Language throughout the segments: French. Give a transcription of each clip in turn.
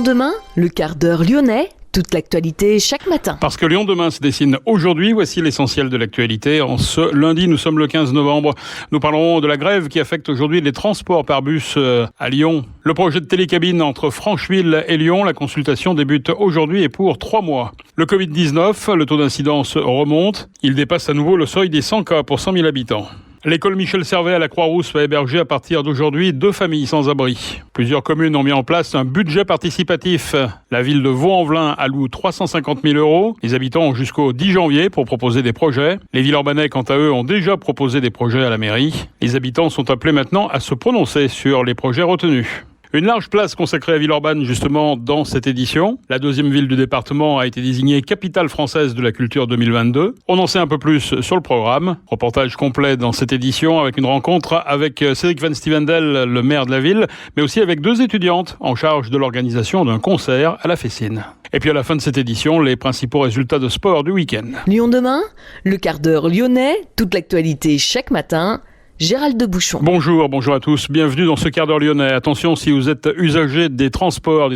Lyon demain, le quart d'heure lyonnais, toute l'actualité chaque matin. Parce que Lyon demain se dessine aujourd'hui, voici l'essentiel de l'actualité. En ce lundi, nous sommes le 15 novembre. Nous parlerons de la grève qui affecte aujourd'hui les transports par bus à Lyon. Le projet de télécabine entre Francheville et Lyon, la consultation débute aujourd'hui et pour 3 mois. Le Covid-19, le taux d'incidence remonte. Il dépasse à nouveau le seuil des 100 cas pour 100 000 habitants. L'école Michel Servet à la Croix-Rousse va héberger à partir d'aujourd'hui 2 familles sans abri. Plusieurs communes ont mis en place un budget participatif. La ville de Vaux-en-Velin alloue 350 000 €. Les habitants ont jusqu'au 10 janvier pour proposer des projets. Les Villeurbanais, quant à eux, ont déjà proposé des projets à la mairie. Les habitants sont appelés maintenant à se prononcer sur les projets retenus. Une large place consacrée à Villeurbanne, justement, dans cette édition. La deuxième ville du département a été désignée capitale française de la culture 2022. On en sait un peu plus sur le programme. Reportage complet dans cette édition avec une rencontre avec Cédric Van Stevendel, le maire de la ville, mais aussi avec 2 étudiantes en charge de l'organisation d'un concert à la Fessine. Et puis à la fin de cette édition, les principaux résultats de sport du week-end. Lyon demain, le quart d'heure lyonnais, toute l'actualité chaque matin. Gérald de Bouchon. Bonjour à tous. Bienvenue dans ce quart d'heure lyonnais. Attention, si vous êtes usager des transports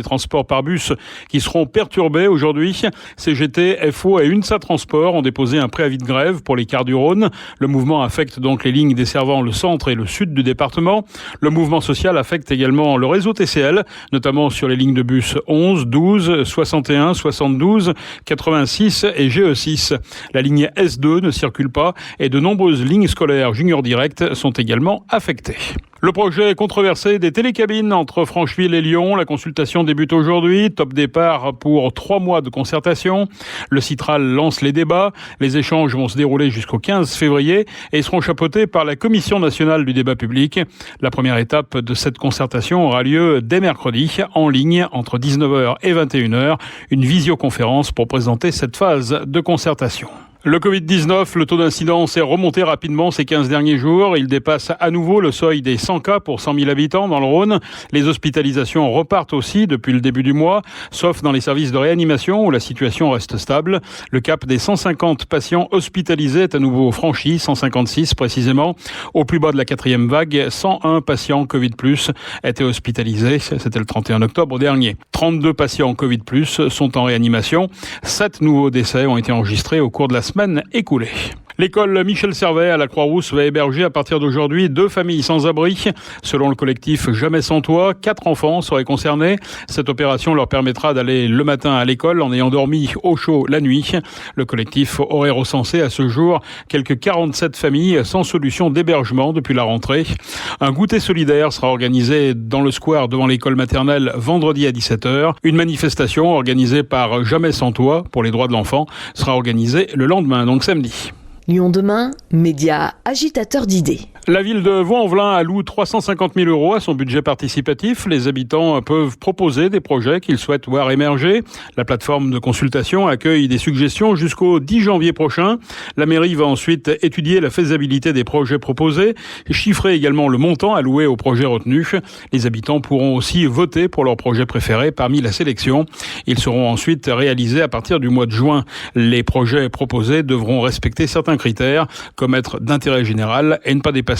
par bus qui seront perturbés aujourd'hui, CGT, FO et UNSA Transport ont déposé un préavis de grève pour les cars du Rhône. Le mouvement affecte donc les lignes desservant le centre et le sud du département. Le mouvement social affecte également le réseau TCL, notamment sur les lignes de bus 11, 12, 61, 72, 86 et GE6. La ligne S2 ne circule pas et de nombreuses lignes scolaires Junior Direct sont également affectés. Le projet controversé des télécabines entre Francheville et Lyon, la consultation débute aujourd'hui. Top départ pour 3 mois de concertation. Le Citral lance les débats. Les échanges vont se dérouler jusqu'au 15 février et seront chapeautés par la Commission nationale du débat public. La première étape de cette concertation aura lieu dès mercredi, en ligne, entre 19h et 21h. Une visioconférence pour présenter cette phase de concertation. Le Covid-19, le taux d'incidence est remonté rapidement ces 15 derniers jours. Il dépasse à nouveau le seuil des 100 cas pour 100 000 habitants dans le Rhône. Les hospitalisations repartent aussi depuis le début du mois, sauf dans les services de réanimation où la situation reste stable. Le cap des 150 patients hospitalisés est à nouveau franchi, 156 précisément. Au plus bas de la 4e vague, 101 patients Covid+, étaient hospitalisés. C'était le 31 octobre dernier. 32 patients Covid+, sont en réanimation. 7 nouveaux décès ont été enregistrés au cours de la semaine écoulée. L'école Michel Servet à la Croix-Rousse va héberger à partir d'aujourd'hui 2 familles sans abri. Selon le collectif Jamais sans toit, 4 enfants seraient concernés. Cette opération leur permettra d'aller le matin à l'école en ayant dormi au chaud la nuit. Le collectif aurait recensé à ce jour quelques 47 familles sans solution d'hébergement depuis la rentrée. Un goûter solidaire sera organisé dans le square devant l'école maternelle vendredi à 17h. Une manifestation organisée par Jamais sans toit pour les droits de l'enfant sera organisée le lendemain, donc samedi. Lyon demain, média agitateur d'idées. La ville de Vaux-en-Velin alloue 350 000 € à son budget participatif. Les habitants peuvent proposer des projets qu'ils souhaitent voir émerger. La plateforme de consultation accueille des suggestions jusqu'au 10 janvier prochain. La mairie va ensuite étudier la faisabilité des projets proposés et chiffrer également le montant alloué aux projets retenus. Les habitants pourront aussi voter pour leur projet préféré parmi la sélection. Ils seront ensuite réalisés à partir du mois de juin. Les projets proposés devront respecter certains critères, comme être d'intérêt général et ne pas dépasser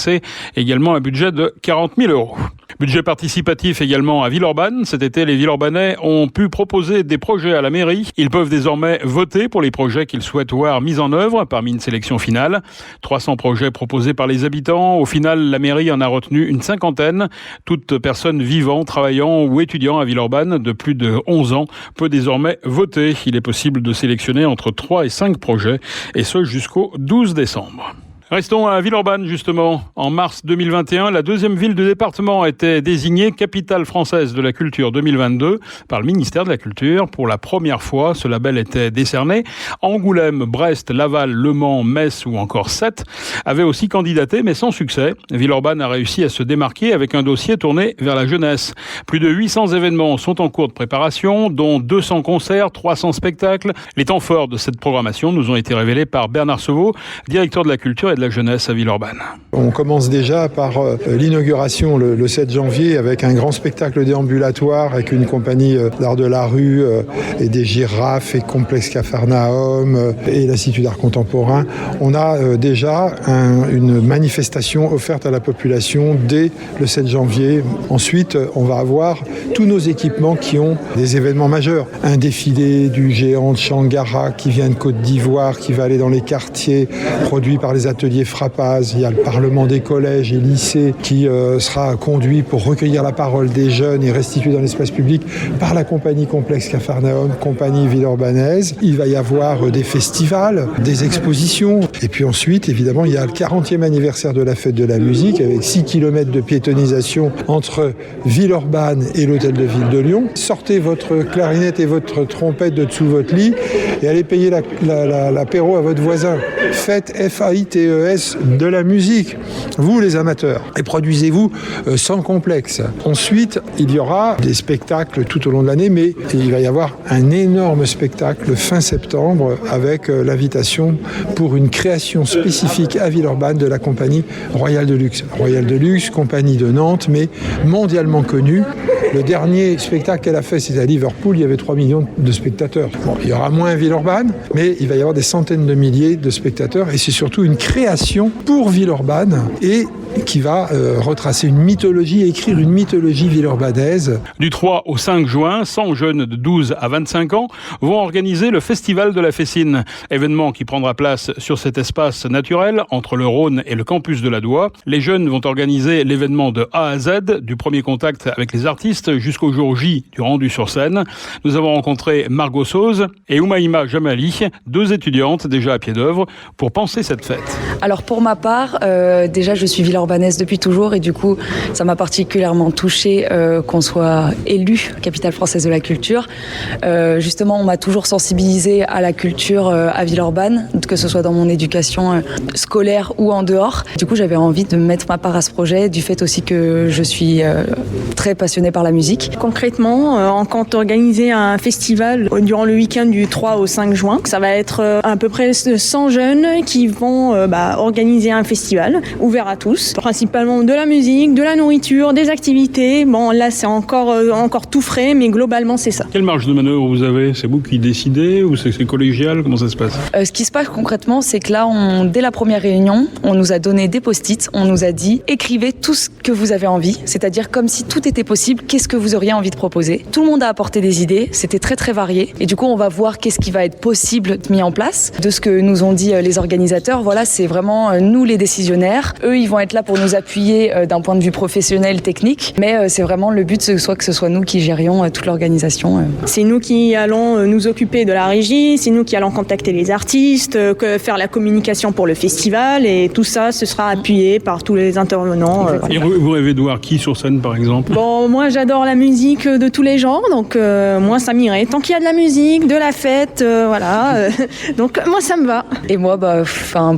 également un budget de 40 000 €. Budget participatif également à Villeurbanne. Cet été, les Villeurbanais ont pu proposer des projets à la mairie. Ils peuvent désormais voter pour les projets qu'ils souhaitent voir mis en œuvre parmi une sélection finale. 300 projets proposés par les habitants. Au final, la mairie en a retenu une 50aine. Toute personne vivant, travaillant ou étudiant à Villeurbanne de plus de 11 ans peut désormais voter. Il est possible de sélectionner entre 3 et 5 projets, et ce jusqu'au 12 décembre. Restons à Villeurbanne, justement. En mars 2021, la deuxième ville du département a été désignée capitale française de la culture 2022 par le ministère de la Culture. Pour la première fois, ce label était décerné. Angoulême, Brest, Laval, Le Mans, Metz ou encore Sète avaient aussi candidaté, mais sans succès. Villeurbanne a réussi à se démarquer avec un dossier tourné vers la jeunesse. Plus de 800 événements sont en cours de préparation, dont 200 concerts, 300 spectacles. Les temps forts de cette programmation nous ont été révélés par Bernard Sevaux, directeur de la culture et de la jeunesse à Villeurbanne. On commence déjà par l'inauguration le 7 janvier avec un grand spectacle déambulatoire avec une compagnie d'art de la rue et des girafes et Complexe Capharnaüm et l'Institut d'art contemporain. On a déjà une manifestation offerte à la population dès le 7 janvier. Ensuite, on va avoir tous nos équipements qui ont des événements majeurs. Un défilé du géant de Shangara qui vient de Côte d'Ivoire, qui va aller dans les quartiers, produit par les ateliers Frappaz. Il y a le Parlement des collèges et lycées qui sera conduit pour recueillir la parole des jeunes et restituer dans l'espace public par la compagnie Complexe Capharnaüm, compagnie villeurbanaise. Il va y avoir des festivals, des expositions. Et puis ensuite, évidemment, il y a le 40e anniversaire de la fête de la musique avec 6 km de piétonnisation entre Villeurbanne et l'hôtel de ville de Lyon. Sortez votre clarinette et votre trompette de dessous votre lit et allez payer l'apéro à votre voisin. Faites FAITES de la musique, vous les amateurs, et produisez-vous sans complexe. Ensuite, il y aura des spectacles tout au long de l'année, mais il va y avoir un énorme spectacle fin septembre avec l'invitation pour une création spécifique à Villeurbanne de la compagnie Royal de Luxe. Royal de Luxe, compagnie de Nantes, mais mondialement connue. Le dernier spectacle qu'elle a fait, c'était à Liverpool, il y avait 3 millions de spectateurs. Bon, il y aura moins à Villeurbanne, mais il va y avoir des centaines de milliers de spectateurs et c'est surtout une création pour Villeurbanne et qui va retracer une mythologie, écrire une mythologie villeurbanaise. Du 3 au 5 juin, 100 jeunes de 12 à 25 ans vont organiser le Festival de la Fessine, événement qui prendra place sur cet espace naturel entre le Rhône et le campus de la Doua. Les jeunes vont organiser l'événement de A à Z, du premier contact avec les artistes jusqu'au jour J du rendu sur scène. Nous avons rencontré Margot Sauze et Oumaïma Jamali, 2 étudiantes déjà à pied d'œuvre, pour penser cette fête. Alors pour ma part, déjà je suis villeurbanaise depuis toujours et du coup ça m'a particulièrement touchée qu'on soit élue capitale française de la culture. Justement on m'a toujours sensibilisée à la culture à Villeurbanne, que ce soit dans mon éducation scolaire ou en dehors. Du coup j'avais envie de mettre ma part à ce projet, du fait aussi que je suis très passionnée par la musique. Concrètement, on compte organiser un festival durant le week-end du 3 au 5 juin. Ça va être à peu près 100 jeunes qui vont organiser un festival ouvert à tous. Principalement de la musique, de la nourriture, des activités. Bon, là, c'est encore tout frais, mais globalement, c'est ça. Quelle marge de manœuvre vous avez ? C'est vous qui décidez ou c'est collégial ? Comment ça se passe ? Ce qui se passe concrètement, c'est que là, dès la première réunion, on nous a donné des post-it, on nous a dit « écrivez tout ce que vous avez envie », c'est-à-dire comme si tout était possible, qu'est-ce que vous auriez envie de proposer. Tout le monde a apporté des idées, c'était très très varié. Et du coup, on va voir qu'est-ce qui va être possible de mis en place. De ce que nous ont dit les organisateurs, voilà, c'est vraiment nous les décisionnaires. Eux, ils vont être là pour nous appuyer d'un point de vue professionnel, technique, mais c'est vraiment le but que ce soit nous qui gérions toute l'organisation. C'est nous qui allons nous occuper de la régie, c'est nous qui allons contacter les artistes, faire la communication pour le festival et tout ça, ce sera appuyé par tous les intervenants. Et vous rêvez de voir qui sur scène par exemple ? Bon, moi j'adore la musique de tous les genres, donc moi ça m'irait. Tant qu'il y a de la musique, de la fête, voilà, donc moi ça me va. Et moi,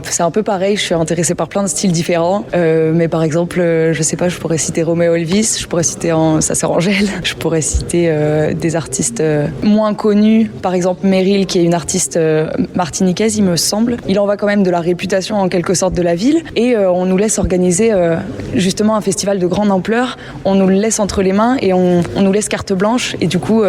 c'est un peu pareil, je suis intéressée par plein de styles différents, mais par exemple, je sais pas, je pourrais citer Roméo Elvis, je pourrais citer sa sœur Angèle, je pourrais citer des artistes moins connus, par exemple Meryl qui est une artiste martiniquaise il me semble. Il en va quand même de la réputation en quelque sorte de la ville et on nous laisse organiser justement un festival de grande ampleur, on nous le laisse entre les mains et on nous laisse carte blanche et du coup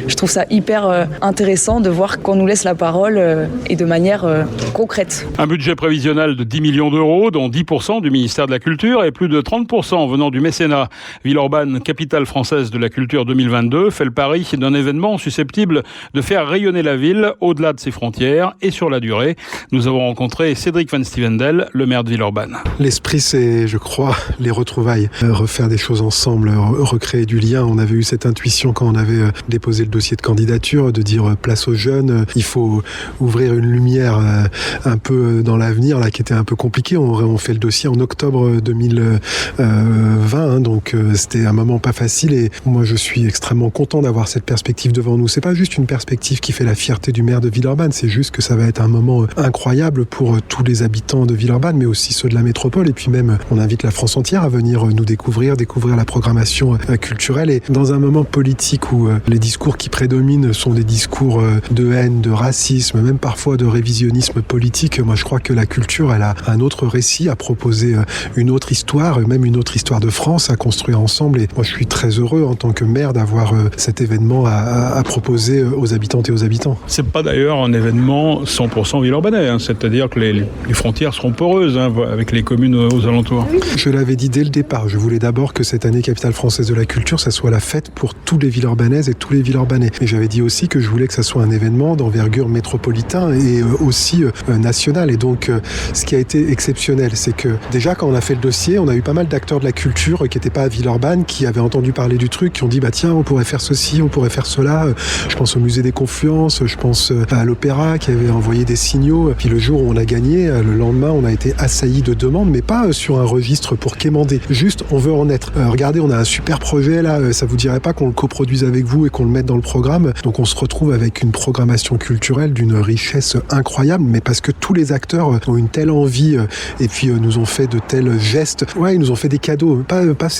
je trouve ça hyper intéressant de voir qu'on nous laisse la parole et de manière concrète. Un budget prévisionnel de 10 millions d'euros, dont 10% du ministère de la Culture et plus de 30% venant du mécénat. Villeurbanne, capitale française de la culture 2022, fait le pari d'un événement susceptible de faire rayonner la ville au-delà de ses frontières et sur la durée. Nous avons rencontré Cédric Van Stevendel, le maire de Villeurbanne. L'esprit, c'est, je crois, les retrouvailles. Refaire des choses ensemble, recréer du lien. On avait eu cette intuition quand on avait déposé le dossier de candidature, de dire place aux jeunes. Il faut ouvrir une lumière un peu dans l'avenir, là, qui était un peu compliqué. On fait le dossier en octobre 2020, donc c'était un moment pas facile et moi je suis extrêmement content d'avoir cette perspective devant nous. C'est pas juste une perspective qui fait la fierté du maire de Villeurbanne, c'est juste que ça va être un moment incroyable pour tous les habitants de Villeurbanne, mais aussi ceux de la métropole, et puis même on invite la France entière à venir nous découvrir la programmation culturelle, et dans un moment politique où les discours qui prédominent sont des discours de haine, de racisme, même parfois de révisionnisme politique, moi je crois que la culture, elle a un autre récit à proposer, une autre histoire, même une autre histoire de France à construire ensemble, et moi je suis très heureux en tant que maire d'avoir cet événement à proposer aux habitantes et aux habitants. C'est pas d'ailleurs un événement 100% villeurbanais, c'est-à-dire que les frontières seront poreuses avec les communes aux alentours. Je l'avais dit dès le départ, je voulais d'abord que cette année capitale française de la culture, ça soit la fête pour tous les Villeurbanaises et tous les Villeurbanais. Mais j'avais dit aussi que je voulais que ça soit un événement d'envergure métropolitain et aussi national. Et donc, ce qui a été exceptionnel, c'est que déjà quand on a fait le dossier, on a eu pas mal d'acteurs de la culture qui n'étaient pas à Villeurbanne, qui avaient entendu parler du truc, qui ont dit tiens, on pourrait faire ceci, on pourrait faire cela. Je pense au musée des Confluences, je pense à l'Opéra qui avait envoyé des signaux. Puis le jour où on a gagné, le lendemain, on a été assailli de demandes, mais pas sur un registre pour quémander. Juste, on veut en être. Regardez, on a un super projet là, ça vous dirait pas qu'on le coproduise avec vous et qu'on le mette dans le programme? Donc on se retrouve avec une programmation culturelle d'une richesse incroyable, mais parce que tous les acteurs ont une telle envie et puis nous ont fait de tels gestes. Ouais, ils nous ont fait des cadeaux.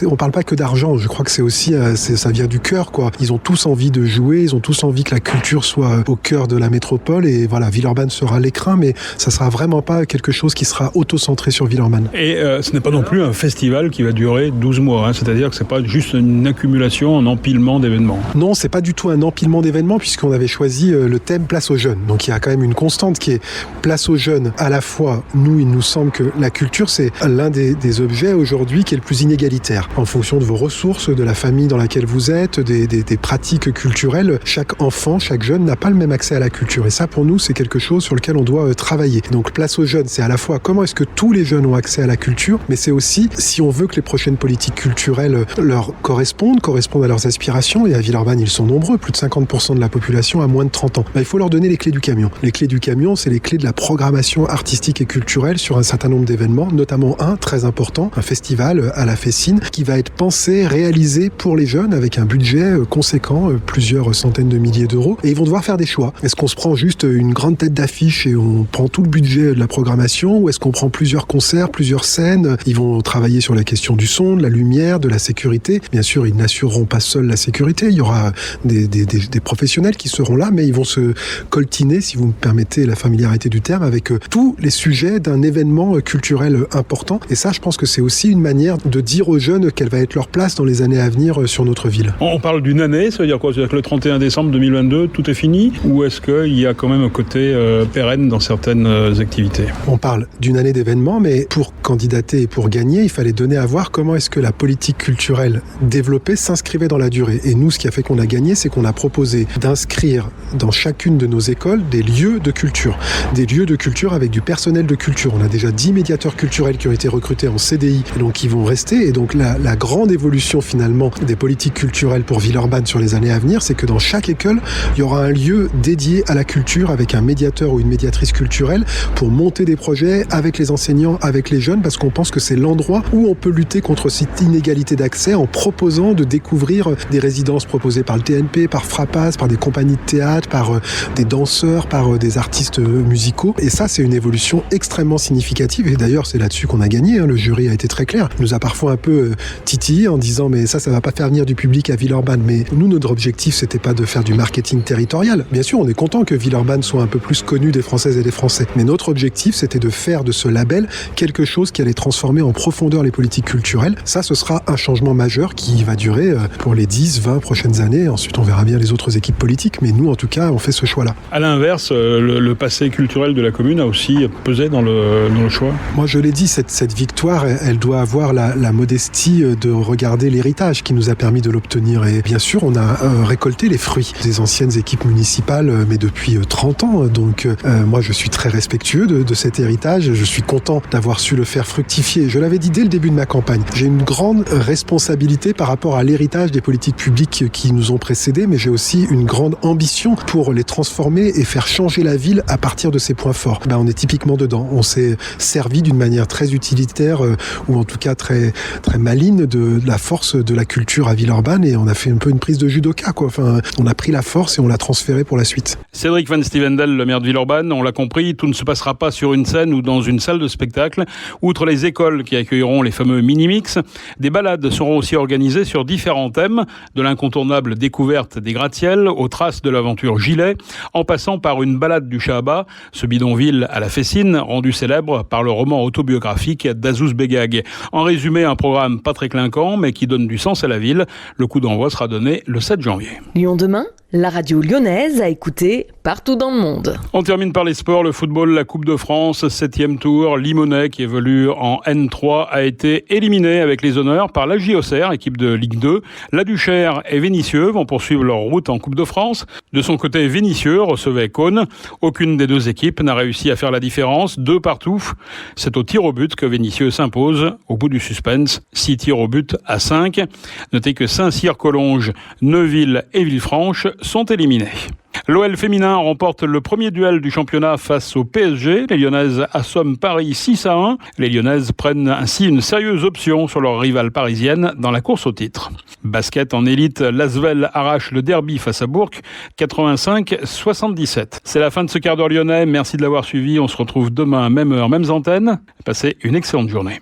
On parle pas que d'argent, je crois que c'est aussi, ça vient du cœur, quoi. Ils ont tous envie de jouer, ils ont tous envie que la culture soit au cœur de la métropole, et voilà, Villeurbanne sera l'écrin, mais ça sera vraiment pas quelque chose qui sera auto-centré sur Villeurbanne. Et ce n'est pas non plus un festival qui va durer 12 mois, c'est-à-dire que c'est pas juste une accumulation, un empilement d'événements. Non, c'est pas du tout un empilement d'événements, puisqu'on avait choisi le thème Place aux jeunes. Donc il y a quand même une constante qui est Place aux jeunes. À la fois, il nous semble que la culture, c'est l'un des objets aujourd'hui qui est le plus inégalitaire. En fonction de vos ressources, de la famille dans laquelle vous êtes, des pratiques culturelles, chaque enfant, chaque jeune n'a pas le même accès à la culture. Et ça, pour nous, c'est quelque chose sur lequel on doit travailler. Donc Place aux jeunes, c'est à la fois comment est-ce que tous les jeunes ont accès à la culture, mais c'est aussi si on veut que les prochaines politiques culturelles leur correspondent à leurs aspirations, et à Villeurbanne, ils sont nombreux, plus de 50% de la population a moins de 30 ans. Il faut leur donner les clés du camion. Les clés du camion, c'est les clés de la programmation artistique et culturelle sur un certain nombre d'événements, notamment un très important, un festival à la Fessine, qui va être pensé, réalisé pour les jeunes avec un budget conséquent, plusieurs centaines de milliers d'euros, et ils vont devoir faire des choix. Est-ce qu'on se prend juste une grande tête d'affiche et on prend tout le budget de la programmation, ou est-ce qu'on prend plusieurs concerts, plusieurs scènes? Ils vont travailler sur la question du son, de la lumière, de la sécurité. Bien sûr, ils n'assureront pas seuls la sécurité, il y aura des professionnels qui seront là, mais ils vont se coltiner, si vous me permettez la familiarité du terme, avec tous les sujets d'un événement culturel important. Et ça, je pense que c'est aussi une manière de dire aux jeunes quelle va être leur place dans les années à venir sur notre ville. On parle d'une année, ça veut dire quoi? C'est-à-dire que le 31 décembre 2022, tout est fini? Ou est-ce qu'il y a quand même un côté pérenne dans certaines activités? On parle d'une année d'événements, mais pour candidater et pour gagner, il fallait donner à voir comment est-ce que la politique culturelle développée s'inscrivait dans la durée. Et nous, ce qui a fait qu'on a gagné, c'est qu'on a proposé d'inscrire dans chacune de nos écoles des lieux de culture. Des lieux de culture avec du personnel de culture. On a déjà 10 médiateurs culturels qui ont été recrutés en CDI, donc qui vont rester. Et donc la grande évolution finalement des politiques culturelles pour Villeurbanne sur les années à venir, c'est que dans chaque école, il y aura un lieu dédié à la culture avec un médiateur ou une médiatrice culturelle pour monter des projets avec les enseignants, avec les jeunes, parce qu'on pense que c'est l'endroit où on peut lutter contre cette inégalité d'accès en proposant de découvrir des résidences proposées par le TNP, par Frappas, par des compagnies de théâtre, par des danseurs, par des artistes musicaux. Et ça, c'est une évolution extrêmement significative. Et d'ailleurs, c'est là-dessus qu'on a gagné. Le jury a été très clair. Il nous a parfois un peu titillé en disant mais ça va pas faire venir du public à Villeurbanne. Mais nous, notre objectif, c'était pas de faire du marketing territorial. Bien sûr, on est content que Villeurbanne soit un peu plus connu des Françaises et des Français. Mais notre objectif, c'était de faire de ce label quelque chose qui allait transformer en profondeur les politiques culturelles. Ça, ce sera un changement majeur qui va durer pour les 10, 20 prochaines années. Ensuite, on verra bien les autres équipes politiques. Mais nous, en tout cas, on fait ce choix-là. À l'inverse, le passé culturel de la commune a aussi pesé dans le choix. Moi, je l'ai dit, cette victoire, elle doit avoir la modestie de regarder l'héritage qui nous a permis de l'obtenir. Et bien sûr, on a récolté les fruits des anciennes équipes municipales, mais depuis 30 ans. Donc, moi, je suis très respectueux de cet héritage. Je suis content d'avoir su le faire fructifier. Je l'avais dit dès le début de ma campagne. J'ai une grande responsabilité par rapport à l'héritage des politiques publiques qui nous ont précédés, mais j'ai aussi une grande ambition pour les transformer et faire changer la ville à partir de ses points forts. On est typiquement dedans. On s'est servi d'une manière très utilitaire héréditaire ou en tout cas très, très maligne de la force de la culture à Villeurbanne, et on a fait un peu une prise de judoka, quoi. Enfin, on a pris la force et on l'a transférée pour la suite. Cédric Van Stevendel, le maire de Villeurbanne, on l'a compris, tout ne se passera pas sur une scène ou dans une salle de spectacle. Outre les écoles qui accueilleront les fameux mini-mix, des balades seront aussi organisées sur différents thèmes, de l'incontournable découverte des gratte-ciels aux traces de l'aventure Gilet, en passant par une balade du chat à bas, ce bidonville à la Fessine, rendu célèbre par le roman autobiographique d'Azouz Begag. En résumé, un programme pas très clinquant, mais qui donne du sens à la ville. Le coup d'envoi sera donné le 7 janvier. Lyon demain, la radio lyonnaise à écouter partout dans le monde. On termine par les sports, le football, la Coupe de France, 7e tour. Limonest, qui évolue en N3, a été éliminé avec les honneurs par la JOCR, équipe de Ligue 2. La Duchère et Vénissieux vont poursuivre leur route en Coupe de France. De son côté, Vénissieux recevait Caunes. Aucune des deux équipes n'a réussi à faire la différence, 2 partout. C'est au tir au but que Vénissieux s'impose. Au bout du suspense, 6 tirs au but à 5. Notez que Saint-Cyr-Collonges, Neuville et Villefranche sont éliminés. L'OL féminin remporte le premier duel du championnat face au PSG. Les Lyonnaises assomment Paris 6-1. Les Lyonnaises prennent ainsi une sérieuse option sur leur rivale parisienne dans la course au titre. Basket en élite, l'Asvel arrache le derby face à Bourg, 85-77. C'est la fin de ce quart d'heure lyonnais. Merci de l'avoir suivi. On se retrouve demain, même heure, mêmes antennes. Passez une excellente journée.